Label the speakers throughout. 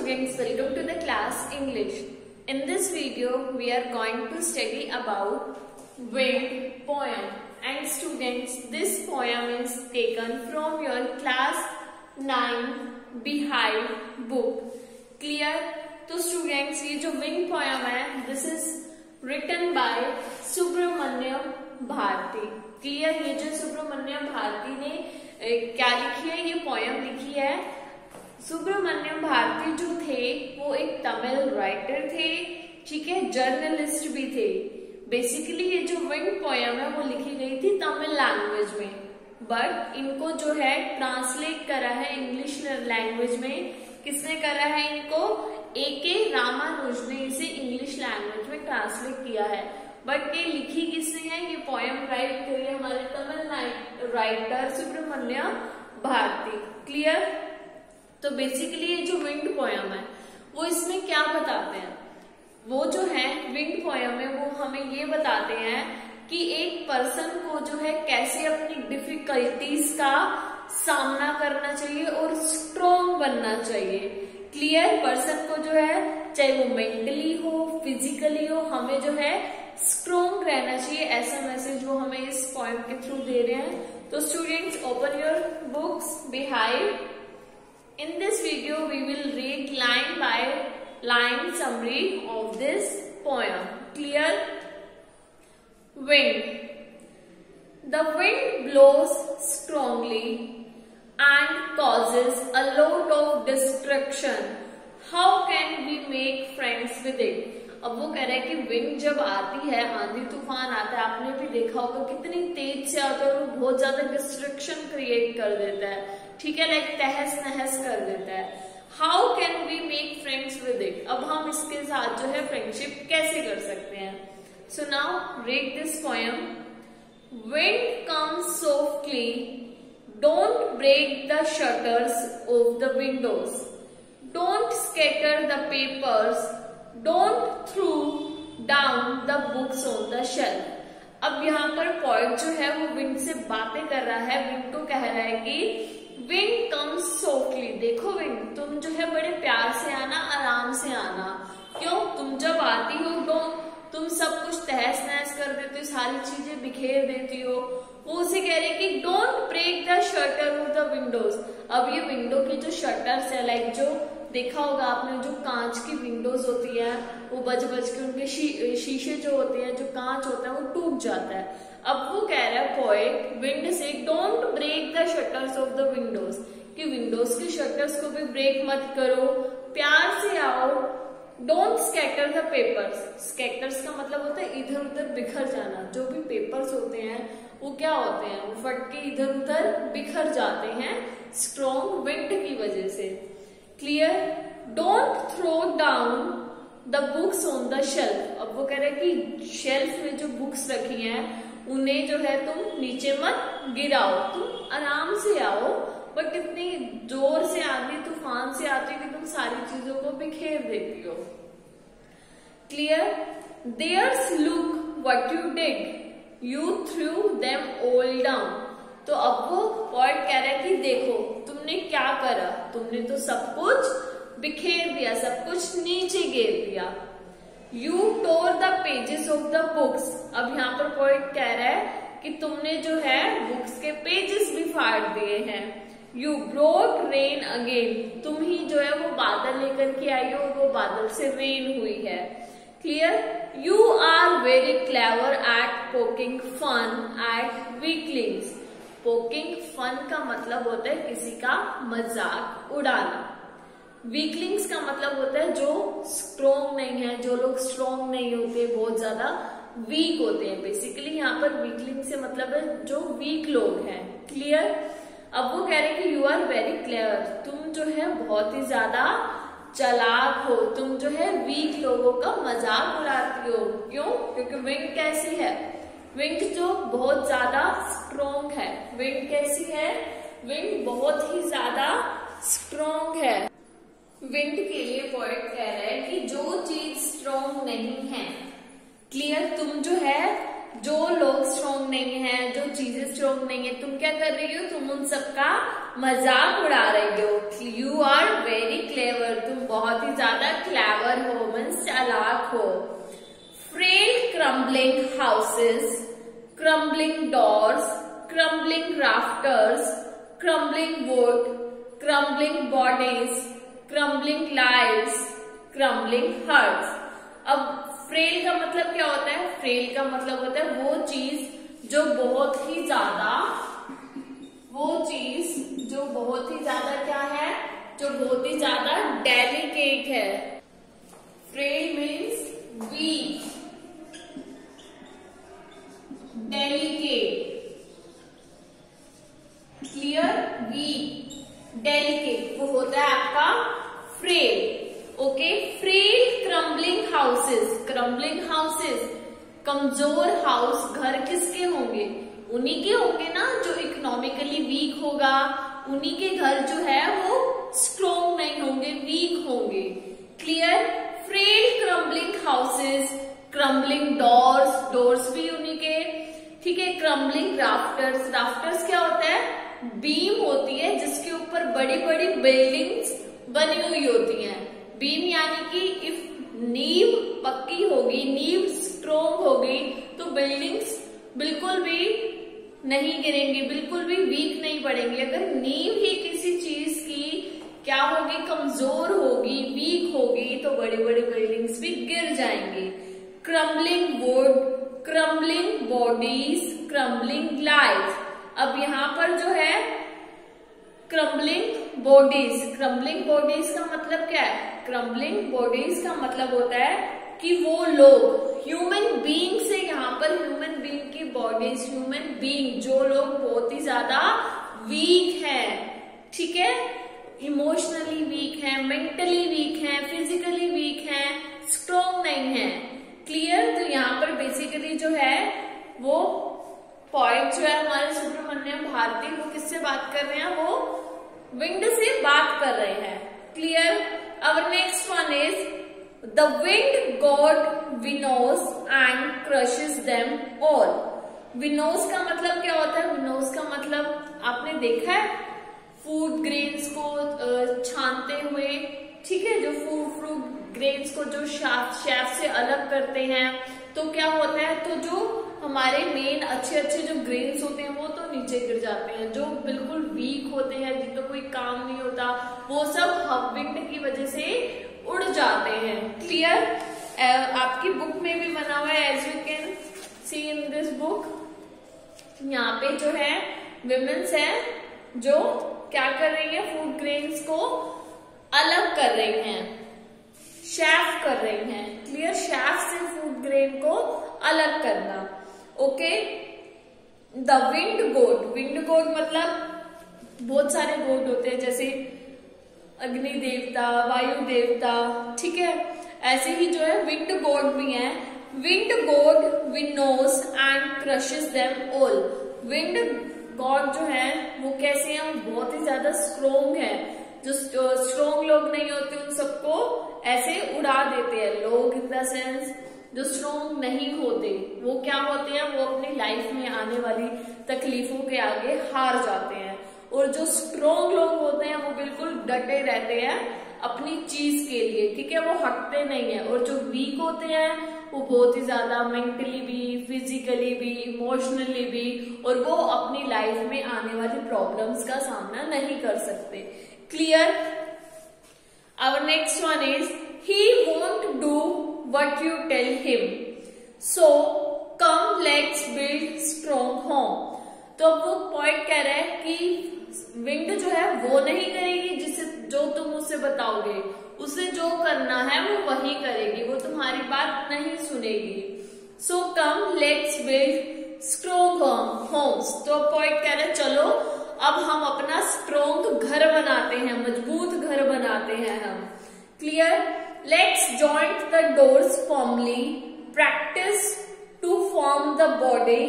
Speaker 1: students, welcome to the class English. In this video, we are going to study about Wind poem. And students, this poem is taken from your class 9 Behind book. Clear? तो students, ये जो Wind poem है, this is written by Subramaniam Bharti. Clear? ये जो सुब्रमण्यम भारती ने क्या लिखी है, ये पोएम लिखी है. सुब्रमण्यम भारती जो थे वो एक तमिल राइटर थे, ठीक है, जर्नलिस्ट भी थे. बेसिकली ये जो विंड पोएम है वो लिखी गई थी तमिल लैंग्वेज में, बट इनको जो है ट्रांसलेट करा है इंग्लिश लैंग्वेज में. किसने करा है इनको? A.K. रामानुज ने इसे इंग्लिश लैंग्वेज में ट्रांसलेट किया है. बट ये लिखी किसने है? ये पोएम राइट करी है हमारे तमिल राइटर सुब्रमण्यम भारती. क्लियर? तो बेसिकली ये जो विंड पोएम है वो इसमें क्या बताते हैं, वो जो है विंड पोएम में वो हमें ये बताते हैं कि एक पर्सन को जो है कैसे अपनी डिफिकल्टीज का सामना करना चाहिए और स्ट्रॉन्ग बनना चाहिए. क्लियर? पर्सन को जो है चाहे वो मेंटली हो फिजिकली हो, हमें जो है स्ट्रॉन्ग रहना चाहिए. ऐसा मैसेज वो हमें इस पोएम के थ्रू दे रहे हैं. तो students, open your books behind. In this video, we will read line by line summary of this poem. Clear? Wind. The wind blows strongly and causes a lot of destruction. How can we make friends with it? अब वो कह रहे हैं कि wind जब आती है, आंधी तूफान आता है, आपने भी देखा होगा कितनी तेज से आता है और वो बहुत ज्यादा डिस्ट्रक्शन क्रिएट कर देता है, ठीक है, लाइक तहस नहस कर देता है. How can we make friends with it? अब हम इसके साथ जो है फ्रेंडशिप कैसे कर सकते हैं? So now read this poem. Wind comes softly, don't break the shutters of the windows, don't scatter the papers, don't through down the books on the shelf. अब यहाँ पर पॉइंट जो है वो विंड से बातें कर रहा है. विंड को कह रहा है कि विंड कम्स सॉफ्टली. देखो विंड, तुम जो है बड़े प्यार से आना, आराम से आना. क्यों? तुम जब आती हो तो तुम सब कुछ तहस नहस कर देती हो, सारी चीजें बिखेर देती हो. वो उसे कह रही है कि don't break the shutter of the windows. अब ये विंडो की जो शटर्स है, लाइक जो देखा होगा आपने, जो कांच की विंडोज होती है वो बज बज के उनके शीशे जो होते हैं, जो कांच होता है वो टूट जाता है. अब वो कह रहा है पोएट विंड से, don't break the shutters of the windows, कि विंडोज के शटर्स को भी ब्रेक मत करो, प्यार से आओ. Don't scatter the papers. Scatters का मतलब होता है इधर उधर बिखर जाना. जो भी पेपर्स होते हैं वो क्या होते हैं, वो फट के इधर उधर बिखर जाते हैं स्ट्रॉन्ग विंड की वजह से. Clear? Don't throw down the books on the shelf. अब वो कह रहे हैं कि शेल्फ में जो बुक्स रखी हैं उन्हें जो है तुम नीचे मत गिराओ, तुम आराम से आओ. बट इतनी जोर से आंधी तूफान से आती है कि तुम सारी चीजों को बिखेर देती हो. Clear? There's look what you did, you through them all down. तो अब वो पॉइंट कह रहा है कि देखो तुमने क्या करा, तुमने तो सब कुछ बिखेर दिया, सब कुछ नीचे गिर दिया. You tore the pages of the books. अब यहाँ पर पॉइंट कह रहा है कि तुमने जो है बुक्स के पेजेस भी फाड़ दिए हैं. You brought rain again. तुम ही जो है वो बादल लेकर के आई हो और वो बादल से रेन हुई है. Clear? You are very clever at poking fun at weaklings. Poking fun का मतलब होता है किसी का मजाक उड़ाना. वीकलिंग्स का मतलब होता है जो स्ट्रॉन्ग नहीं है, जो लोग स्ट्रॉन्ग नहीं होते, बहुत ज्यादा वीक होते हैं. बेसिकली यहाँ पर वीकलिंग से मतलब है जो वीक लोग हैं. क्लियर? अब वो कह रहे हैं कि यू आर वेरी क्लेवर. तुम जो है बहुत ही ज्यादा चालाक हो, तुम जो है वीक लोगों का मजाक उड़ाती हो. क्यों? क्योंकि विंड कैसी है? विंड जो बहुत ज्यादा स्ट्रॉन्ग है. विंड कैसी है? विंड बहुत ही ज्यादा स्ट्रॉन्ग है. विंड के लिए पॉइंट कह रहा है कि जो चीज स्ट्रॉन्ग नहीं है. क्लियर? तुम जो है, जो लोग स्ट्रॉन्ग नहीं है, जो चीजें स्ट्रॉन्ग नहीं है, तुम क्या कर रही हो? तुम उन सबका मजाक उड़ा रही हो. You are very clever. तुम बहुत ही ज्यादा क्लेवर हो, मीन्स चालाक हो। Frail crumbling houses, crumbling doors, crumbling rafters, crumbling wood, crumbling bodies, crumbling lives, crumbling hearts. अब फ्रेल का मतलब क्या होता है? फ्रेल का मतलब होता है वो चीज जो बहुत ही ज्यादा, क्या है? जो बहुत ही ज्यादा डेलिकेट है। Frail means weak, delicate, clear? Weak, delicate, वो होता है आपका frail. Okay, frail crumbling houses, crumbling houses, कमजोर हाउस, घर किसके होंगे? उन्हीं के होंगे ना जो इकोनॉमिकली वीक होगा, उन्हीं के घर जो है वो स्ट्रोंग नहीं होंगे, वीक होंगे। Clear? Frail crumbling houses, crumbling doors, doors भी उन्हीं के, ठीक है। क्रम्बलिंग राफ्टर्स, राफ्टर्स क्या होता है? बीम होती है जिसके ऊपर बड़ी बड़ी बिल्डिंग्स बनी हुई होती हैं। बीम यानी कि इफ नींव पक्की होगी, नींव स्ट्रोंग होगी, तो बिल्डिंग्स बिल्कुल भी नहीं गिरेंगी, बिल्कुल भी वीक नहीं पड़ेंगी। अगर नींव ही किसी चीज की क्या होगी? कमजोर होगी, वीक होगी, तो बड़ी बड़ी बिल्डिंग्स भी गिर जाएंगी। Crumbling wood, crumbling bodies, crumbling lives. अब यहाँ पर जो है क्रम्बलिंग बॉडीज, क्रम्बलिंग बॉडीज का मतलब क्या है? क्रम्बलिंग बॉडीज का मतलब होता है कि वो लोग, ह्यूमन बीइंग से, यहाँ पर ह्यूमन बीइंग की बॉडीज, ह्यूमन बीइंग जो लोग बहुत ही ज्यादा वीक है, ठीक है, इमोशनली वीक है, मेंटली वीक है, फिजिकली वीक है, स्ट्रोंग नहीं है। क्लियर? तो यहाँ पर बेसिकली जो है वो पॉइंट जो है हमारे सुब्रमण्यम भारती, वो किससे बात कर रहे हैं? वो विंड से बात कर रहे हैं। Clear? Our next one is the wind god winnows and crushes them all. Winnows का मतलब क्या होता है? विनोज का मतलब आपने देखा है फूड ग्रेन्स को छानते हुए, ठीक है, जो फ्रूट ग्रेन्स को जो शेफ से अलग करते हैं, तो क्या होता है? तो जो हमारे मेन अच्छे जो ग्रेन्स होते हैं वो तो नीचे गिर जाते हैं, जो बिल्कुल वीक होते हैं, जिनको कोई काम नहीं होता, वो सब विंड की वजह से उड़ जाते हैं। क्लियर? आपकी बुक में भी बना हुआ है, as you can see in this book. यहाँ पे जो है विमेन्स है जो क्या कर रही है? फूड ग्रेन्स को अलग कर रही हैं, शेफ कर रही हैं। क्लियर? शेफ से फूड ग्रेन को अलग करना। ओके, द विंड गोड, विंड गोड मतलब बहुत सारे गोड होते हैं, जैसे अग्नि देवता, वायु देवता, ठीक है, ऐसे ही जो है विंड गॉड भी हैं। Wind god winnows and crushes them all. Wind god जो है वो कैसे हैं? बहुत ही ज्यादा स्ट्रोंग है, जो स्ट्रोंग लोग नहीं होते उन सबको ऐसे उड़ा देते हैं। लोग इन द सेंस जो स्ट्रोंग नहीं होते वो क्या होते हैं? वो अपनी लाइफ में आने वाली तकलीफों के आगे हार जाते हैं। और जो स्ट्रोंग लोग होते हैं वो बिल्कुल डटे रहते हैं अपनी चीज के लिए, ठीक है, वो हटते नहीं है। और जो वीक होते हैं वो बहुत ही ज्यादा मेंटली भी, फिजिकली भी, इमोशनली भी, और वो अपनी लाइफ में आने वाली प्रॉब्लम्स का सामना नहीं कर सकते। Clear? Our next one is he won't do what you tell him, so come let's build strong home। तो अब वो पॉइंट कह रहा है कि विंड जो है वो नहीं करेगी जिसे जो तुम उसे बताओगे, उसे जो करना है वो वही करेगी, वो तुम्हारी बात नहीं सुनेगी। So come let's build strong homes. तो पॉइंट कह रहे चलो अब हम अपना स्ट्रॉन्ग घर बनाते हैं, मजबूत घर बनाते हैं हम। Clear? Let's joint the doors formally, practice to form the body.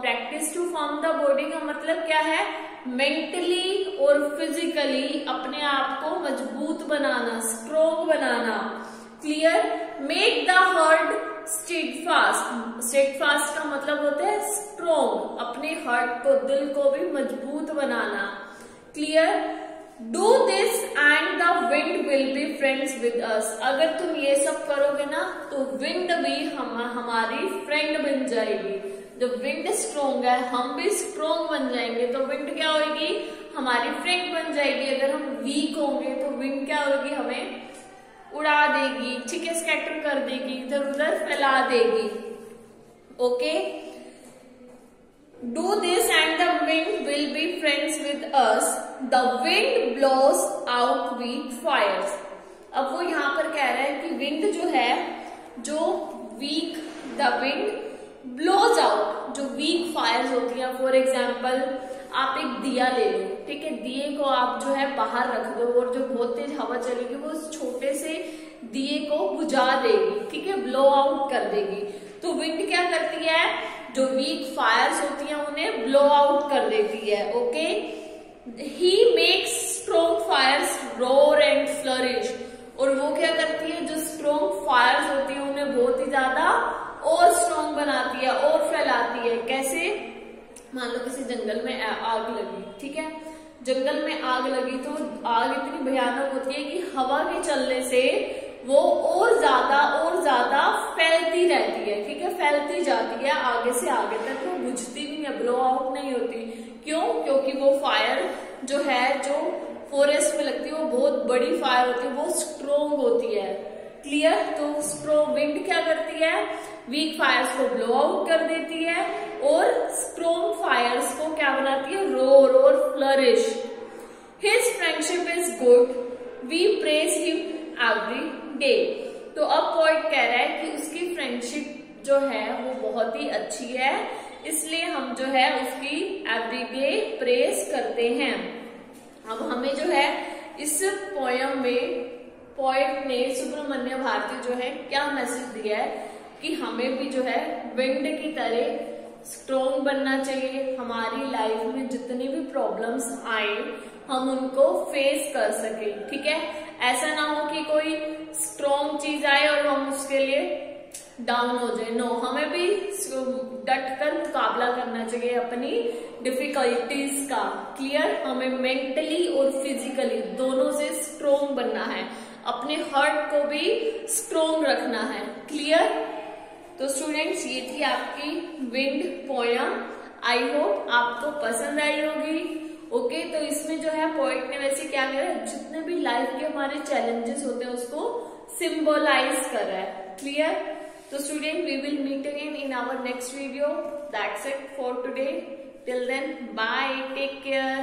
Speaker 1: Practice to form the body का मतलब क्या है? मेंटली और फिजिकली अपने आप को मजबूत बनाना, स्ट्रोंग बनाना। Clear? Make the heart steadfast. Steadfast का मतलब होता है स्ट्रोंग, अपने हार्ट को, दिल को भी मजबूत बनाना। Clear? Do this and the wind will be friends with us. अगर तुम ये सब करोगे ना तो विंड भी हमारी फ्रेंड बन जाएगी। जब विंड स्ट्रोंग है हम भी स्ट्रोंग बन जाएंगे तो विंड क्या होगी, हमारी फ्रेंड बन जाएगी। अगर हम वीक होंगे तो विंड क्या होगी, हमें उड़ा देगी, ठीक है, स्कैटर कर देगी, इधर उधर फैला देगी। Okay, do this and the wind will be friends with us. The wind blows out weak fires. अब वो यहाँ पर कह रहा है कि विंड जो है, जो weak, the wind blows out, जो वीक फायर्स होती हैं। फॉर एग्जाम्पल आप एक दिया ले लो, ठीक है, दिए को आप जो है बाहर रख दो और जो बहुत तेज हवा चलेगी वो उस छोटे से दिए को बुझा देगी, ठीक है, ब्लो आउट कर देगी। तो विंड क्या करती है, जो वीक फायर्स होती हैं उन्हें ब्लो आउट कर देती है। Okay, he makes strong fires roar and flourish. और वो क्या करती है, जो स्ट्रॉन्ग फायर्स होती है उन्हें बहुत ही ज्यादा और स्ट्रॉन्ग बनाती है और फैलाती है। कैसे, मान लो किसी जंगल में आग लगी, ठीक है, जंगल में आग लगी तो आग इतनी भयानक होती है कि हवा के चलने से वो और ज्यादा फैलती रहती है, ठीक है, फैलती जाती है आगे से आगे तक, वो बुझती नहीं है, ब्लो आउट नहीं होती। क्यों, क्योंकि वो फायर जो है, जो फॉरेस्ट में लगती है वो बहुत बड़ी फायर होती है, वो स्ट्रोंग होती है। क्लियर, तो स्ट्रोंग विंड क्या करती है, वीक फायर्स को ब्लो आउट कर देती है और स्ट्रोंग फायर्स को क्या बनाती है, रोर और flourish. His friendship is good, we praise him every day. तो अब पोएट कह रहा है कि उसकी फ्रेंडशिप जो है वो बहुत ही अच्छी है, इसलिए हम जो है उसकी एवरीडे प्रेज करते हैं। अब हमें जो है इस पोयम में पोएट ने, सुब्रमण्य भारती जो है, क्या मैसेज दिया है कि हमें भी जो है विंड की तरह स्ट्रोंग बनना चाहिए। हमारी लाइफ में जितनी भी प्रॉब्लम्स आए हम उनको फेस कर सके, ठीक है, ऐसा ना हो कि कोई स्ट्रोंग चीज आए और हम उसके लिए डाउन हो जाए। नो, हमें भी डट कर मुकाबला करना चाहिए अपनी डिफिकल्टीज का। क्लियर, हमें मेंटली और फिजिकली दोनों से स्ट्रोंग बनना है, अपने हार्ट को भी स्ट्रोंग रखना है। क्लियर, तो स्टूडेंट्स ये थी आपकी विंड पोयम। आई होप आपको पसंद आई होगी। ओके, तो इसमें जो है पोएट ने वैसे क्या करा, जितने भी लाइफ के हमारे चैलेंजेस होते हैं उसको सिंबलाइज कर रहा है। क्लियर, तो student we will meet again in our next video. That's it for today. Till then bye, take care.